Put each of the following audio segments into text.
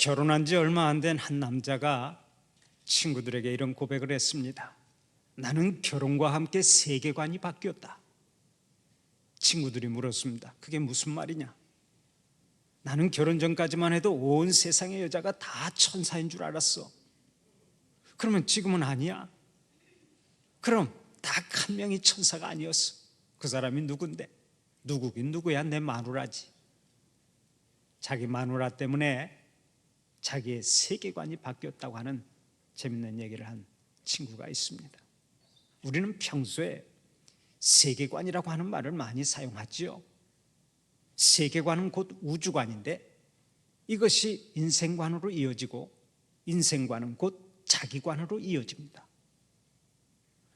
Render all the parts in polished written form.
결혼한 지 얼마 안 된 한 남자가 친구들에게 이런 고백을 했습니다. 나는 결혼과 함께 세계관이 바뀌었다. 친구들이 물었습니다. 그게 무슨 말이냐? 나는 결혼 전까지만 해도 온 세상의 여자가 다 천사인 줄 알았어. 그러면 지금은 아니야? 그럼 딱 한 명이 천사가 아니었어. 그 사람이 누군데? 누구긴 누구야? 내 마누라지. 자기 마누라 때문에 자기의 세계관이 바뀌었다고 하는 재밌는 얘기를 한 친구가 있습니다. 우리는 평소에 세계관이라고 하는 말을 많이 사용하지요. 세계관은 곧 우주관인데 이것이 인생관으로 이어지고 인생관은 곧 자기관으로 이어집니다.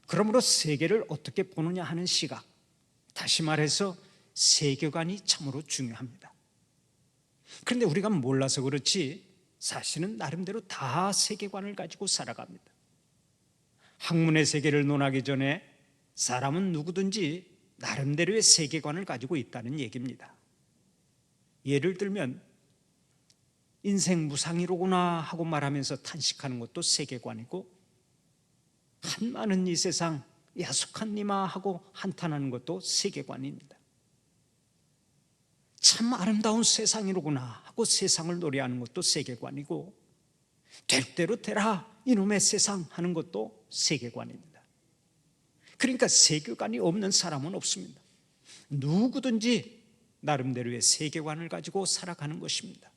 그러므로 세계를 어떻게 보느냐 하는 시각, 다시 말해서 세계관이 참으로 중요합니다. 그런데 우리가 몰라서 그렇지 사실은 나름대로 다 세계관을 가지고 살아갑니다. 학문의 세계를 논하기 전에 사람은 누구든지 나름대로의 세계관을 가지고 있다는 얘기입니다. 예를 들면 인생 무상이로구나 하고 말하면서 탄식하는 것도 세계관이고, 한많은 이 세상 야속한 니마 하고 한탄하는 것도 세계관입니다. 참 아름다운 세상이로구나 하고 세상을 노래하는 것도 세계관이고, 될 대로 되라 이놈의 세상 하는 것도 세계관입니다. 그러니까 세계관이 없는 사람은 없습니다. 누구든지 나름대로의 세계관을 가지고 살아가는 것입니다.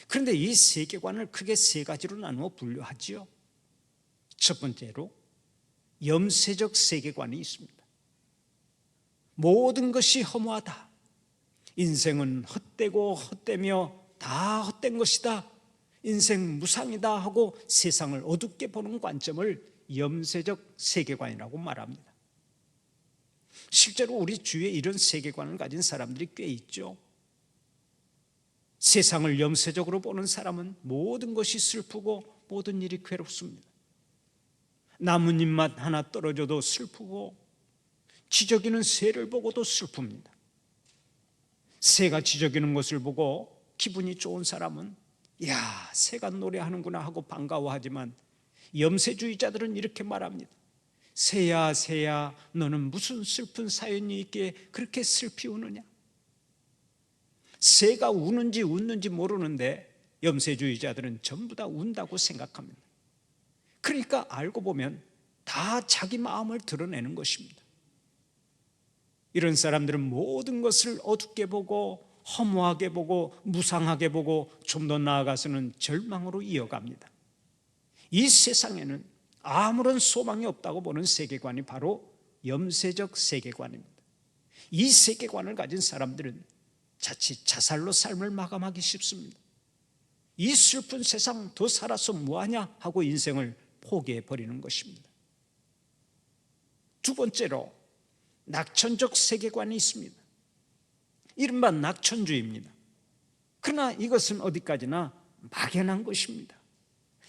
그런데 이 세계관을 크게 세 가지로 나누어 분류하지요. 첫 번째로 염세적 세계관이 있습니다. 모든 것이 허무하다, 인생은 헛되고 헛되며 다 헛된 것이다, 인생 무상이다 하고 세상을 어둡게 보는 관점을 염세적 세계관이라고 말합니다. 실제로 우리 주위에 이런 세계관을 가진 사람들이 꽤 있죠. 세상을 염세적으로 보는 사람은 모든 것이 슬프고 모든 일이 괴롭습니다. 나뭇잎만 하나 떨어져도 슬프고 지저귀는 새를 보고도 슬픕니다. 새가 지저귀는 것을 보고 기분이 좋은 사람은 야, 새가 노래하는구나 하고 반가워하지만 염세주의자들은 이렇게 말합니다. 새야 새야, 너는 무슨 슬픈 사연이 있기에 그렇게 슬피 우느냐? 새가 우는지 웃는지 모르는데 염세주의자들은 전부 다 운다고 생각합니다. 그러니까 알고 보면 다 자기 마음을 드러내는 것입니다. 이런 사람들은 모든 것을 어둡게 보고 허무하게 보고 무상하게 보고 좀 더 나아가서는 절망으로 이어갑니다. 이 세상에는 아무런 소망이 없다고 보는 세계관이 바로 염세적 세계관입니다. 이 세계관을 가진 사람들은 자칫 자살로 삶을 마감하기 쉽습니다. 이 슬픈 세상 더 살아서 뭐하냐 하고 인생을 포기해버리는 것입니다. 두 번째로 낙천적 세계관이 있습니다. 이른바 낙천주의입니다. 그러나 이것은 어디까지나 막연한 것입니다.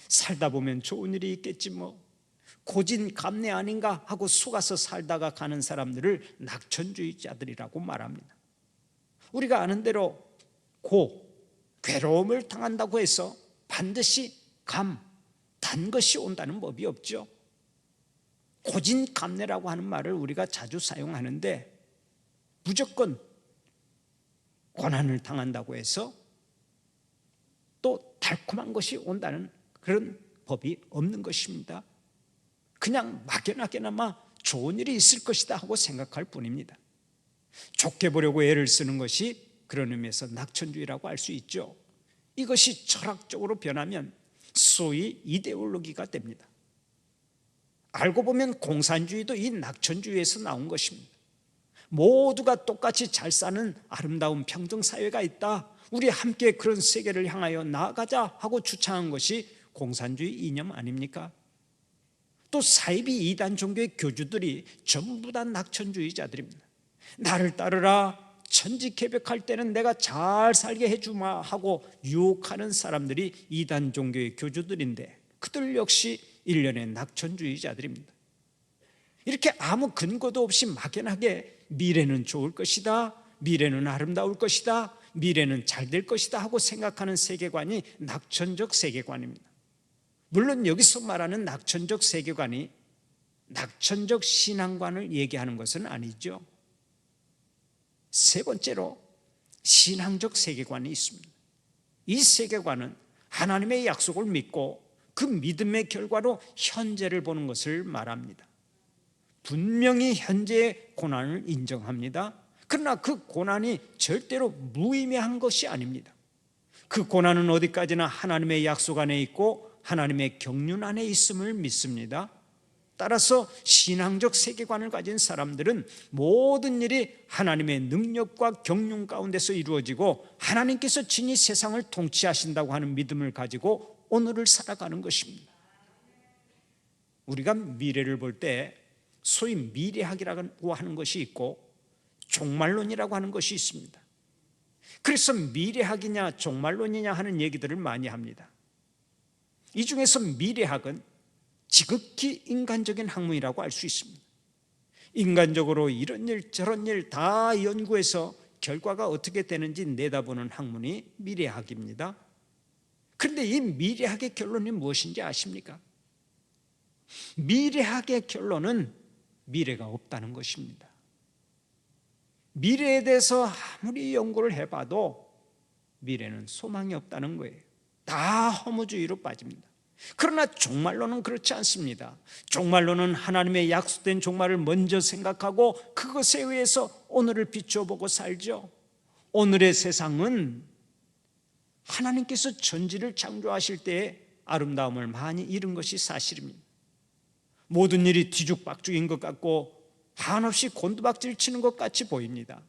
살다 보면 좋은 일이 있겠지 뭐, 고진감래 아닌가 하고 속아서 살다가 가는 사람들을 낙천주의자들이라고 말합니다. 우리가 아는 대로 괴로움을 당한다고 해서 반드시 단 것이 온다는 법이 없죠. 고진감래라고 하는 말을 우리가 자주 사용하는데 무조건 고난을 당한다고 해서 또 달콤한 것이 온다는 그런 법이 없는 것입니다. 그냥 막연하게나마 좋은 일이 있을 것이다 하고 생각할 뿐입니다. 좋게 보려고 애를 쓰는 것이 그런 의미에서 낙천주의라고 할 수 있죠. 이것이 철학적으로 변하면 소위 이데올로기가 됩니다. 알고 보면 공산주의도 이 낙천주의에서 나온 것입니다. 모두가 똑같이 잘 사는 아름다운 평등사회가 있다, 우리 함께 그런 세계를 향하여 나아가자 하고 주창한 것이 공산주의 이념 아닙니까? 또 사이비 이단 종교의 교주들이 전부 다 낙천주의자들입니다. 나를 따르라, 천지개벽할 때는 내가 잘 살게 해주마 하고 유혹하는 사람들이 이단 종교의 교주들인데 그들 역시 일련의 낙천주의자들입니다. 이렇게 아무 근거도 없이 막연하게 미래는 좋을 것이다, 미래는 아름다울 것이다, 미래는 잘 될 것이다 하고 생각하는 세계관이 낙천적 세계관입니다. 물론 여기서 말하는 낙천적 세계관이 낙천적 신앙관을 얘기하는 것은 아니죠. 세 번째로 신앙적 세계관이 있습니다. 이 세계관은 하나님의 약속을 믿고 그 믿음의 결과로 현재를 보는 것을 말합니다. 분명히 현재의 고난을 인정합니다. 그러나 그 고난이 절대로 무의미한 것이 아닙니다. 그 고난은 어디까지나 하나님의 약속 안에 있고 하나님의 경륜 안에 있음을 믿습니다. 따라서 신앙적 세계관을 가진 사람들은 모든 일이 하나님의 능력과 경륜 가운데서 이루어지고 하나님께서 진히 세상을 통치하신다고 하는 믿음을 가지고 오늘을 살아가는 것입니다. 우리가 미래를 볼 때 소위 미래학이라고 하는 것이 있고 종말론이라고 하는 것이 있습니다. 그래서 미래학이냐 종말론이냐 하는 얘기들을 많이 합니다. 이 중에서 미래학은 지극히 인간적인 학문이라고 할 수 있습니다. 인간적으로 이런 일 저런 일 다 연구해서 결과가 어떻게 되는지 내다보는 학문이 미래학입니다. 그런데 이 미래학의 결론이 무엇인지 아십니까? 미래학의 결론은 미래가 없다는 것입니다. 미래에 대해서 아무리 연구를 해봐도 미래는 소망이 없다는 거예요. 다 허무주의로 빠집니다. 그러나 종말론은 그렇지 않습니다. 종말론은 하나님의 약속된 종말을 먼저 생각하고 그것에 의해서 오늘을 비춰보고 살죠. 오늘의 세상은 하나님께서 천지를 창조하실 때에 아름다움을 많이 잃은 것이 사실입니다. 모든 일이 뒤죽박죽인 것 같고 한없이 곤두박질 치는 것 같이 보입니다.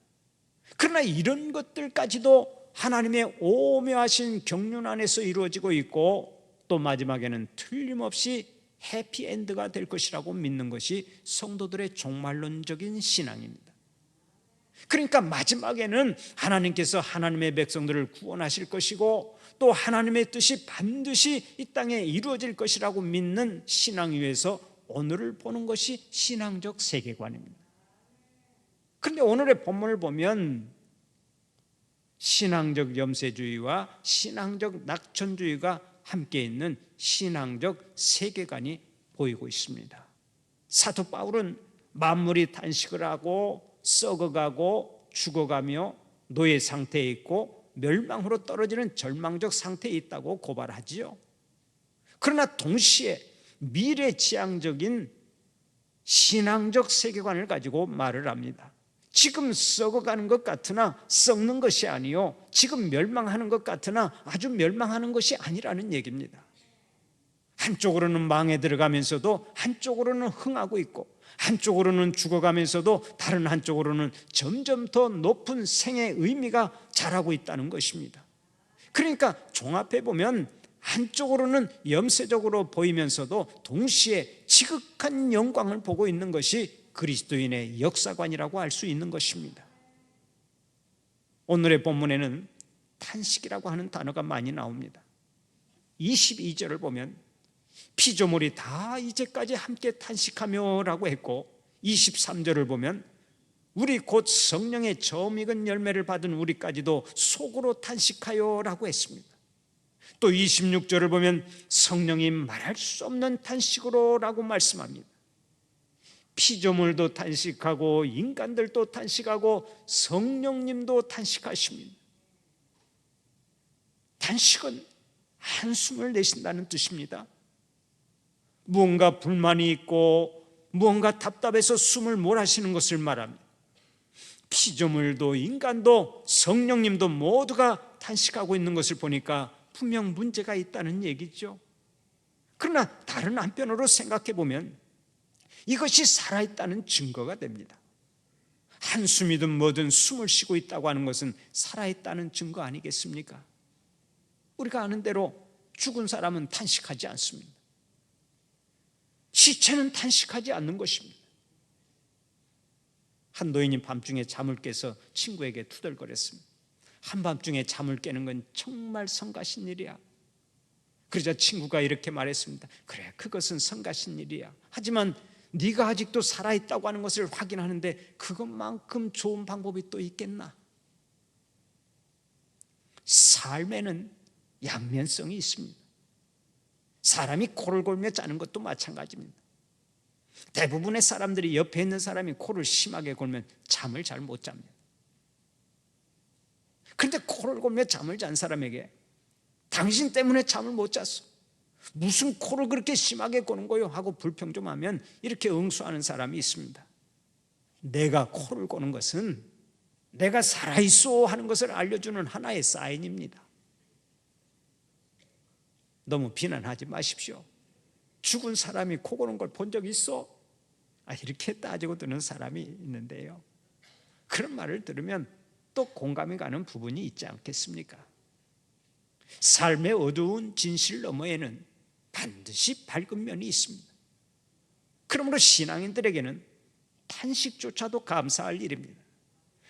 그러나 이런 것들까지도 하나님의 오묘하신 경륜 안에서 이루어지고 있고 또 마지막에는 틀림없이 해피엔드가 될 것이라고 믿는 것이 성도들의 종말론적인 신앙입니다. 그러니까 마지막에는 하나님께서 하나님의 백성들을 구원하실 것이고 또 하나님의 뜻이 반드시 이 땅에 이루어질 것이라고 믿는 신앙 위에서 오늘을 보는 것이 신앙적 세계관입니다. 그런데 오늘의 본문을 보면 신앙적 염세주의와 신앙적 낙천주의가 함께 있는 신앙적 세계관이 보이고 있습니다. 사도 바울은 만물이 탄식을 하고 썩어가고 죽어가며 노예 상태에 있고 멸망으로 떨어지는 절망적 상태에 있다고 고발하지요. 그러나 동시에 미래지향적인 신앙적 세계관을 가지고 말을 합니다. 지금 썩어가는 것 같으나 썩는 것이 아니요 지금 멸망하는 것 같으나 아주 멸망하는 것이 아니라는 얘기입니다. 한쪽으로는 망에 들어가면서도 한쪽으로는 흥하고 있고 한쪽으로는 죽어가면서도 다른 한쪽으로는 점점 더 높은 생의 의미가 자라고 있다는 것입니다. 그러니까 종합해 보면 한쪽으로는 염세적으로 보이면서도 동시에 지극한 영광을 보고 있는 것이 그리스도인의 역사관이라고 할 수 있는 것입니다. 오늘의 본문에는 탄식이라고 하는 단어가 많이 나옵니다. 22절을 보면 피조물이 다 이제까지 함께 탄식하며 라고 했고 23절을 보면 우리 곧 성령의 처음 익은 열매를 받은 우리까지도 속으로 탄식하여 라고 했습니다. 또 26절을 보면 성령이 말할 수 없는 탄식으로 라고 말씀합니다. 피조물도 탄식하고 인간들도 탄식하고 성령님도 탄식하십니다. 탄식은 한숨을 내쉰다는 뜻입니다. 무언가 불만이 있고 무언가 답답해서 숨을 몰아쉬는 것을 말합니다. 피조물도 인간도 성령님도 모두가 탄식하고 있는 것을 보니까 분명 문제가 있다는 얘기죠. 그러나 다른 한편으로 생각해 보면 이것이 살아있다는 증거가 됩니다. 한숨이든 뭐든 숨을 쉬고 있다고 하는 것은 살아있다는 증거 아니겠습니까? 우리가 아는 대로 죽은 사람은 탄식하지 않습니다. 시체는 탄식하지 않는 것입니다. 한 노인이 밤중에 잠을 깨서 친구에게 투덜거렸습니다. 한밤중에 잠을 깨는 건 정말 성가신 일이야. 그러자 친구가 이렇게 말했습니다. 그래, 그것은 성가신 일이야. 하지만 네가 아직도 살아있다고 하는 것을 확인하는데 그것만큼 좋은 방법이 또 있겠나? 삶에는 양면성이 있습니다. 사람이 코를 골며 자는 것도 마찬가지입니다. 대부분의 사람들이 옆에 있는 사람이 코를 심하게 골면 잠을 잘 못 잡니다. 그런데 코를 골며 잠을 잔 사람에게 당신 때문에 잠을 못 잤어, 무슨 코를 그렇게 심하게 고는 거요? 하고 불평 좀 하면 이렇게 응수하는 사람이 있습니다. 내가 코를 고는 것은 내가 살아있어 하는 것을 알려주는 하나의 사인입니다. 너무 비난하지 마십시오. 죽은 사람이 코 고는 걸 본 적 있어? 이렇게 따지고 드는 사람이 있는데요, 그런 말을 들으면 또 공감이 가는 부분이 있지 않겠습니까? 삶의 어두운 진실 너머에는 반드시 밝은 면이 있습니다. 그러므로 신앙인들에게는 탄식조차도 감사할 일입니다.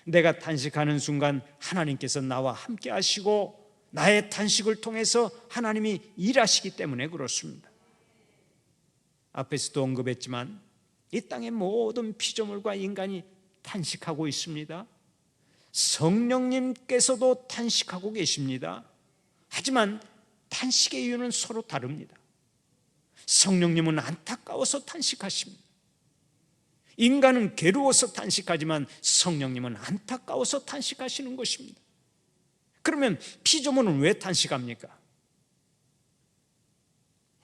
내가 탄식하는 순간 하나님께서 나와 함께 하시고 나의 탄식을 통해서 하나님이 일하시기 때문에 그렇습니다. 앞에서도 언급했지만 이 땅의 모든 피조물과 인간이 탄식하고 있습니다. 성령님께서도 탄식하고 계십니다. 하지만 탄식의 이유는 서로 다릅니다. 성령님은 안타까워서 탄식하십니다. 인간은 괴로워서 탄식하지만 성령님은 안타까워서 탄식하시는 것입니다. 그러면 피조물은 왜 탄식합니까?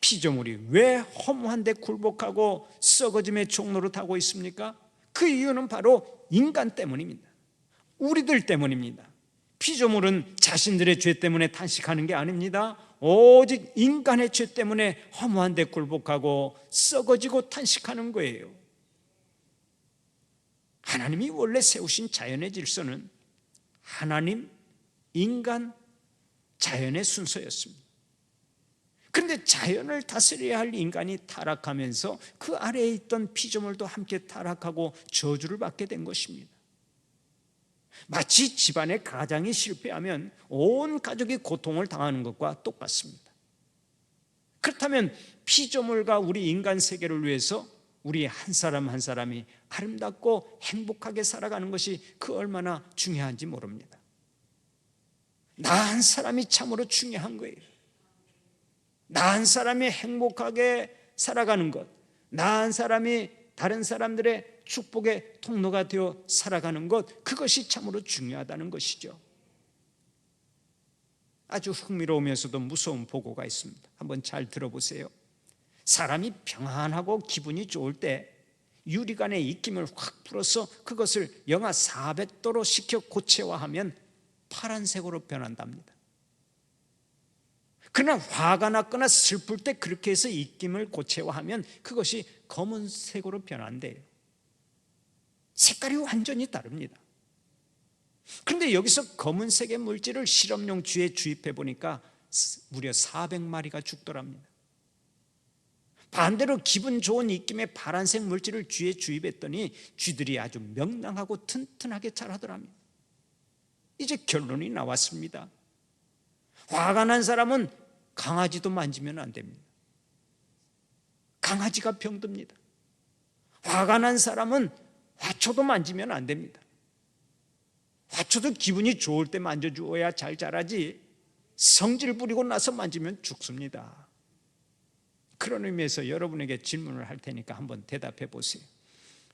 피조물이 왜 허무한데 굴복하고 썩어짐의 종로를 타고 있습니까? 그 이유는 바로 인간 때문입니다. 우리들 때문입니다. 피조물은 자신들의 죄 때문에 탄식하는 게 아닙니다. 오직 인간의 죄 때문에 허무한데 굴복하고 썩어지고 탄식하는 거예요. 하나님이 원래 세우신 자연의 질서는 하나님, 인간, 자연의 순서였습니다. 그런데 자연을 다스려야 할 인간이 타락하면서 그 아래에 있던 피조물도 함께 타락하고 저주를 받게 된 것입니다. 마치 집안의 가장이 실패하면 온 가족이 고통을 당하는 것과 똑같습니다. 그렇다면 피조물과 우리 인간 세계를 위해서 우리 한 사람 한 사람이 아름답고 행복하게 살아가는 것이 그 얼마나 중요한지 모릅니다. 나 한 사람이 참으로 중요한 거예요. 나 한 사람이 행복하게 살아가는 것, 나 한 사람이 다른 사람들의 축복의 통로가 되어 살아가는 것, 그것이 참으로 중요하다는 것이죠. 아주 흥미로우면서도 무서운 보고가 있습니다. 한번 잘 들어보세요. 사람이 평안하고 기분이 좋을 때 유리관의 입김을 확 풀어서 그것을 영하 400도로 식혀 고체화하면 파란색으로 변한답니다. 그러나 화가 났거나 슬플 때 그렇게 해서 입김을 고체화하면 그것이 검은색으로 변한대요. 색깔이 완전히 다릅니다. 그런데 여기서 검은색의 물질을 실험용 쥐에 주입해 보니까 무려 400마리가 죽더랍니다. 반대로 기분 좋은 입김의 파란색 물질을 쥐에 주입했더니 쥐들이 아주 명랑하고 튼튼하게 자라더랍니다. 이제 결론이 나왔습니다. 화가 난 사람은 강아지도 만지면 안 됩니다. 강아지가 병듭니다. 화가 난 사람은 화초도 만지면 안 됩니다. 화초도 기분이 좋을 때 만져주어야 잘 자라지 성질 부리고 나서 만지면 죽습니다. 그런 의미에서 여러분에게 질문을 할 테니까 한번 대답해 보세요.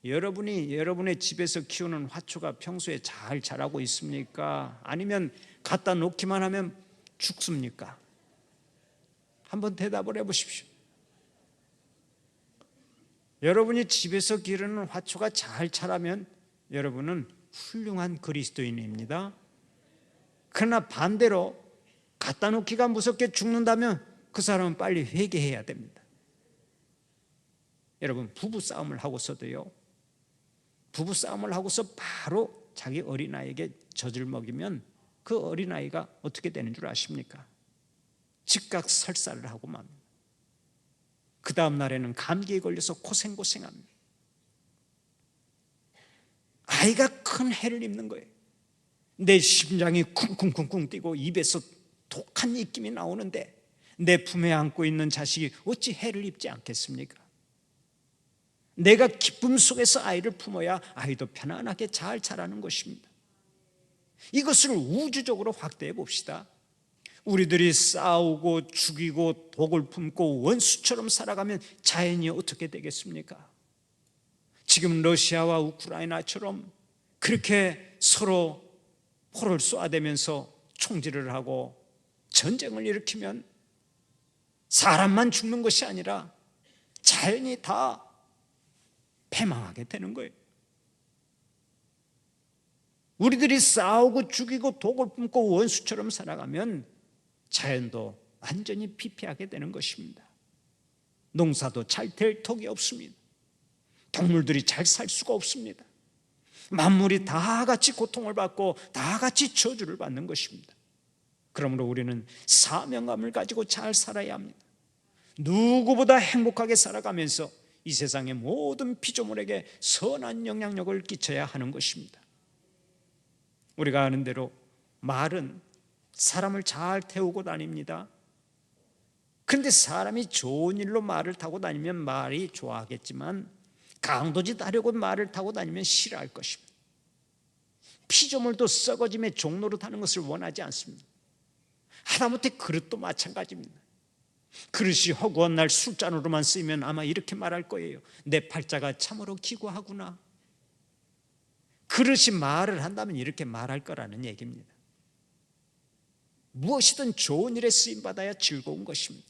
여러분이 여러분의 집에서 키우는 화초가 평소에 잘 자라고 있습니까? 아니면 갖다 놓기만 하면 죽습니까? 한번 대답을 해보십시오. 여러분이 집에서 기르는 화초가 잘 자라면 여러분은 훌륭한 그리스도인입니다. 그러나 반대로 갖다 놓기가 무섭게 죽는다면 그 사람은 빨리 회개해야 됩니다. 여러분, 부부싸움을 하고서도요, 부부싸움을 하고서 바로 자기 어린아이에게 젖을 먹이면 그 어린아이가 어떻게 되는 줄 아십니까? 즉각 설사를 하고 맙니다. 그 다음 날에는 감기에 걸려서 고생합니다. 아이가 큰 해를 입는 거예요. 내 심장이 쿵쿵쿵쿵 뛰고 입에서 독한 입김이 나오는데 내 품에 안고 있는 자식이 어찌 해를 입지 않겠습니까? 내가 기쁨 속에서 아이를 품어야 아이도 편안하게 잘 자라는 것입니다. 이것을 우주적으로 확대해 봅시다. 우리들이 싸우고 죽이고 독을 품고 원수처럼 살아가면 자연이 어떻게 되겠습니까? 지금 러시아와 우크라이나처럼 그렇게 서로 포를 쏘아대면서 총질을 하고 전쟁을 일으키면 사람만 죽는 것이 아니라 자연이 다 패망하게 되는 거예요. 우리들이 싸우고 죽이고 독을 품고 원수처럼 살아가면 자연도 완전히 피폐하게 되는 것입니다. 농사도 잘 될 턱이 없습니다. 동물들이 잘 살 수가 없습니다. 만물이 다 같이 고통을 받고 다 같이 저주를 받는 것입니다. 그러므로 우리는 사명감을 가지고 잘 살아야 합니다. 누구보다 행복하게 살아가면서 이 세상의 모든 피조물에게 선한 영향력을 끼쳐야 하는 것입니다. 우리가 아는 대로 말은 사람을 잘 태우고 다닙니다. 그런데 사람이 좋은 일로 말을 타고 다니면 말이 좋아하겠지만 강도짓 하려고 말을 타고 다니면 싫어할 것입니다. 피조물도 썩어짐의 종로로 타는 것을 원하지 않습니다. 하다못해 그릇도 마찬가지입니다. 그릇이 허구한 날 술잔으로만 쓰이면 아마 이렇게 말할 거예요. 내 팔자가 참으로 기구하구나. 그릇이 말을 한다면 이렇게 말할 거라는 얘기입니다. 무엇이든 좋은 일에 쓰임받아야 즐거운 것입니다.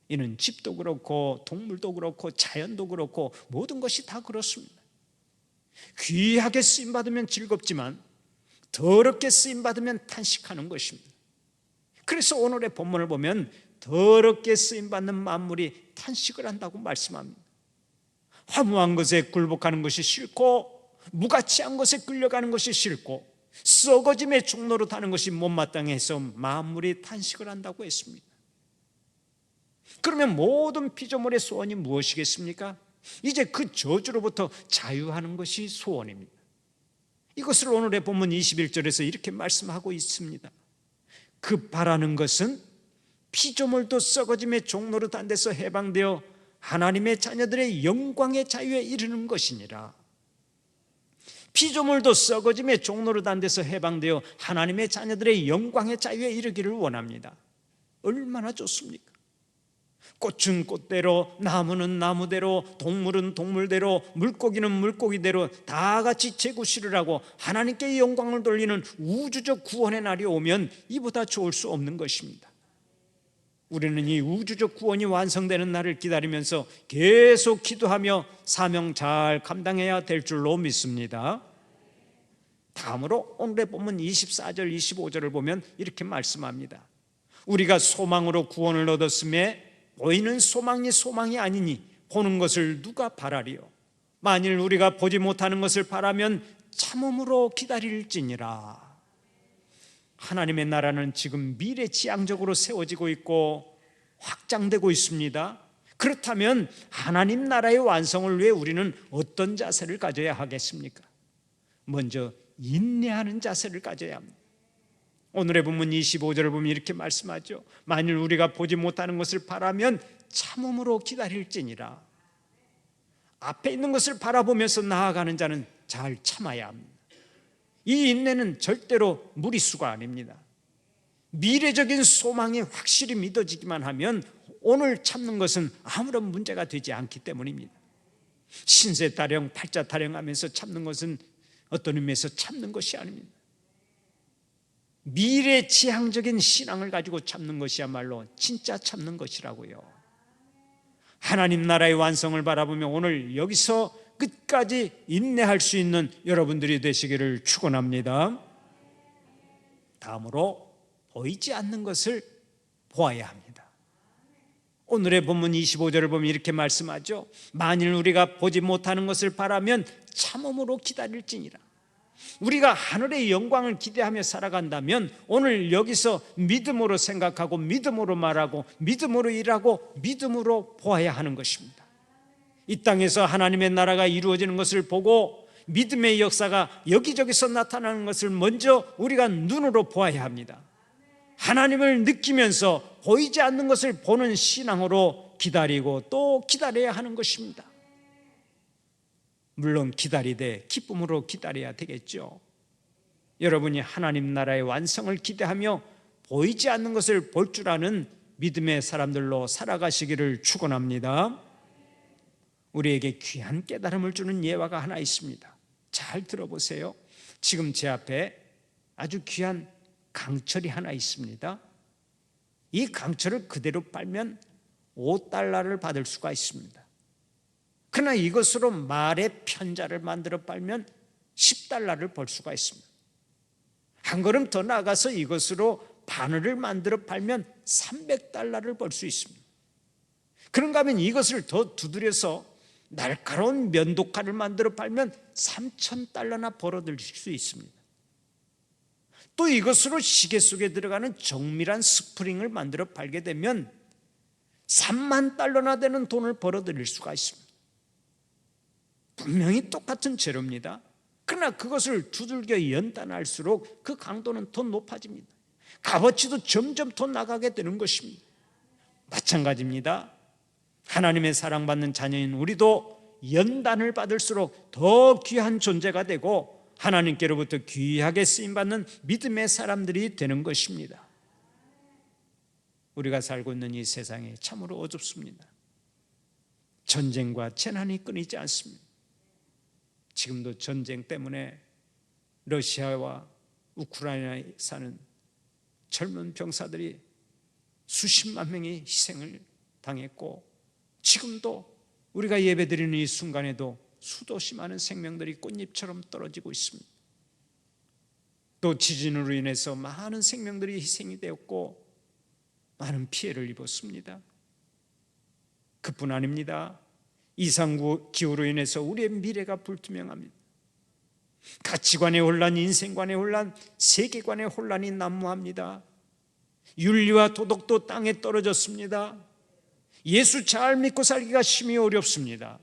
이는 집도 그렇고 동물도 그렇고 자연도 그렇고 모든 것이 다 그렇습니다. 귀하게 쓰임받으면 즐겁지만 더럽게 쓰임받으면 탄식하는 것입니다. 그래서 오늘의 본문을 보면 더럽게 쓰임받는 만물이 탄식을 한다고 말씀합니다. 화무한 것에 굴복하는 것이 싫고 무가치한 것에 끌려가는 것이 싫고 썩어짐의 종로로 타는 것이 못마땅해서 만물이 탄식을 한다고 했습니다. 그러면 모든 피조물의 소원이 무엇이겠습니까? 이제 그 저주로부터 자유하는 것이 소원입니다. 이것을 오늘의 본문 21절에서 이렇게 말씀하고 있습니다. 그 바라는 것은 피조물도 썩어짐의 종로로 단 데서 해방되어 하나님의 자녀들의 영광의 자유에 이르는 것이니라. 피조물도 썩어짐의 종로로 단 데서 해방되어 하나님의 자녀들의 영광의 자유에 이르기를 원합니다. 얼마나 좋습니까? 꽃은 꽃대로, 나무는 나무대로, 동물은 동물대로, 물고기는 물고기대로 다 같이 재구시를 하고 하나님께 영광을 돌리는 우주적 구원의 날이 오면 이보다 좋을 수 없는 것입니다. 우리는 이 우주적 구원이 완성되는 날을 기다리면서 계속 기도하며 사명 잘 감당해야 될 줄로 믿습니다. 다음으로 오늘의 본문 24절 25절을 보면 이렇게 말씀합니다. 우리가 소망으로 구원을 얻었음에 보이는 소망이 소망이 아니니 보는 것을 누가 바라리요? 만일 우리가 보지 못하는 것을 바라면 참음으로 기다릴지니라. 하나님의 나라는 지금 미래지향적으로 세워지고 있고 확장되고 있습니다. 그렇다면 하나님 나라의 완성을 위해 우리는 어떤 자세를 가져야 하겠습니까? 먼저 인내하는 자세를 가져야 합니다. 오늘의 본문 25절을 보면 이렇게 말씀하죠. 만일 우리가 보지 못하는 것을 바라면 참음으로 기다릴지니라. 앞에 있는 것을 바라보면서 나아가는 자는 잘 참아야 합니다. 이 인내는 절대로 무리수가 아닙니다. 미래적인 소망이 확실히 믿어지기만 하면 오늘 참는 것은 아무런 문제가 되지 않기 때문입니다. 신세 타령, 팔자 타령하면서 참는 것은 어떤 의미에서 참는 것이 아닙니다. 미래지향적인 신앙을 가지고 참는 것이야말로 진짜 참는 것이라고요. 하나님 나라의 완성을 바라보며 오늘 여기서 끝까지 인내할 수 있는 여러분들이 되시기를 축원합니다. 다음으로 보이지 않는 것을 보아야 합니다. 오늘의 본문 25절을 보면 이렇게 말씀하죠. 만일 우리가 보지 못하는 것을 바라면 참음으로 기다릴지니라. 우리가 하늘의 영광을 기대하며 살아간다면 오늘 여기서 믿음으로 생각하고 믿음으로 말하고 믿음으로 일하고 믿음으로 보아야 하는 것입니다. 이 땅에서 하나님의 나라가 이루어지는 것을 보고 믿음의 역사가 여기저기서 나타나는 것을 먼저 우리가 눈으로 보아야 합니다. 하나님을 느끼면서 보이지 않는 것을 보는 신앙으로 기다리고 또 기다려야 하는 것입니다. 물론 기다리되 기쁨으로 기다려야 되겠죠. 여러분이 하나님 나라의 완성을 기대하며 보이지 않는 것을 볼 줄 아는 믿음의 사람들로 살아가시기를 축원합니다. 우리에게 귀한 깨달음을 주는 예화가 하나 있습니다. 잘 들어보세요. 지금 제 앞에 아주 귀한 강철이 하나 있습니다. 이 강철을 그대로 빨면 $5를 받을 수가 있습니다. 그러나 이것으로 말의 편자를 만들어 빨면 $10를 벌 수가 있습니다. 한 걸음 더 나가서 이것으로 바늘을 만들어 팔면 $300를 벌 수 있습니다. 그런가 하면 이것을 더 두드려서 날카로운 면도칼을 만들어 팔면 $3,000나 벌어들일 수 있습니다. 또 이것으로 시계 속에 들어가는 정밀한 스프링을 만들어 팔게 되면 $30,000나 되는 돈을 벌어들일 수가 있습니다. 분명히 똑같은 재료입니다. 그러나 그것을 두들겨 연단할수록 그 강도는 더 높아집니다. 값어치도 점점 더 나가게 되는 것입니다. 마찬가지입니다. 하나님의 사랑받는 자녀인 우리도 연단을 받을수록 더 귀한 존재가 되고 하나님께로부터 귀하게 쓰임받는 믿음의 사람들이 되는 것입니다. 우리가 살고 있는 이 세상에 참으로 어둡습니다. 전쟁과 재난이 끊이지 않습니다. 지금도 전쟁 때문에 러시아와 우크라이나에 사는 젊은 병사들이 수십만 명이 희생을 당했고 지금도 우리가 예배드리는 이 순간에도 수도시 많은 생명들이 꽃잎처럼 떨어지고 있습니다. 또 지진으로 인해서 많은 생명들이 희생이 되었고 많은 피해를 입었습니다. 그뿐 아닙니다. 이상기후로 인해서 우리의 미래가 불투명합니다. 가치관의 혼란, 인생관의 혼란, 세계관의 혼란이 난무합니다. 윤리와 도덕도 땅에 떨어졌습니다. 예수 잘 믿고 살기가 심히 어렵습니다.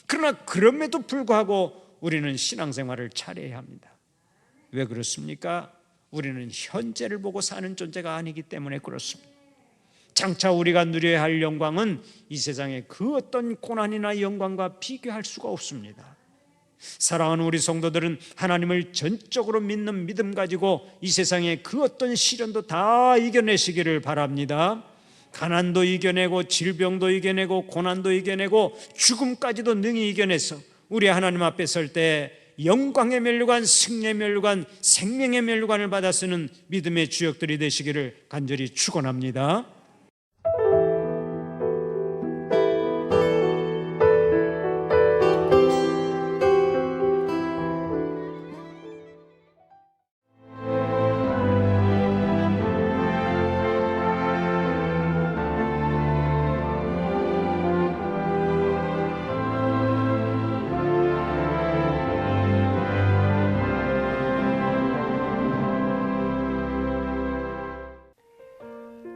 그러나 그럼에도 불구하고 우리는 신앙생활을 잘해야 합니다. 왜 그렇습니까? 우리는 현재를 보고 사는 존재가 아니기 때문에 그렇습니다. 장차 우리가 누려야 할 영광은 이 세상의 그 어떤 고난이나 영광과 비교할 수가 없습니다. 사랑하는 우리 성도들은 하나님을 전적으로 믿는 믿음 가지고 이 세상의 그 어떤 시련도 다 이겨내시기를 바랍니다. 가난도 이겨내고 질병도 이겨내고 고난도 이겨내고 죽음까지도 능히 이겨내서 우리 하나님 앞에 설 때 영광의 면류관, 승리의 면류관, 생명의 면류관을 받아 쓰는 믿음의 주역들이 되시기를 간절히 축원합니다.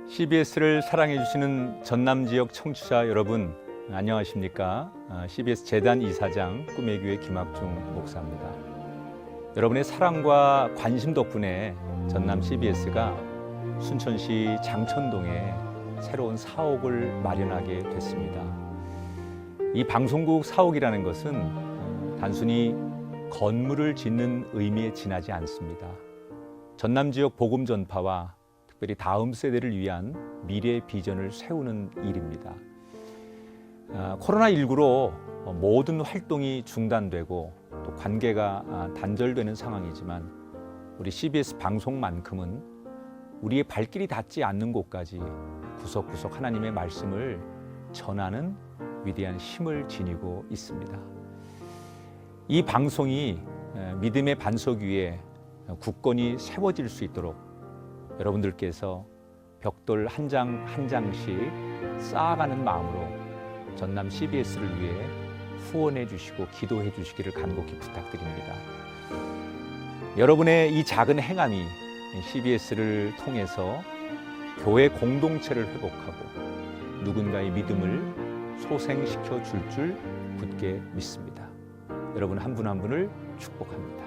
CBS를 사랑해 주시는 전남 지역 청취자 여러분, 안녕하십니까? CBS 재단 이사장 꿈의 교회 김학중 목사입니다. 여러분의 사랑과 관심 덕분에 전남 CBS가 순천시 장천동에 새로운 사옥을 마련하게 됐습니다. 이 방송국 사옥이라는 것은 단순히 건물을 짓는 의미에 지나지 않습니다. 전남 지역 복음 전파와 특별히 다음 세대를 위한 미래 비전을 세우는 일입니다. 코로나19로 모든 활동이 중단되고 또 관계가 단절되는 상황이지만 우리 CBS 방송만큼은 우리의 발길이 닿지 않는 곳까지 구석구석 하나님의 말씀을 전하는 위대한 힘을 지니고 있습니다. 이 방송이 믿음의 반석 위에 굳건히 세워질 수 있도록 여러분들께서 벽돌 한 장 한 장씩 쌓아가는 마음으로 전남 CBS를 위해 후원해 주시고 기도해 주시기를 간곡히 부탁드립니다. 여러분의 이 작은 행함이 CBS를 통해서 교회 공동체를 회복하고 누군가의 믿음을 소생시켜 줄 굳게 믿습니다. 여러분 한 분 한 분을 축복합니다.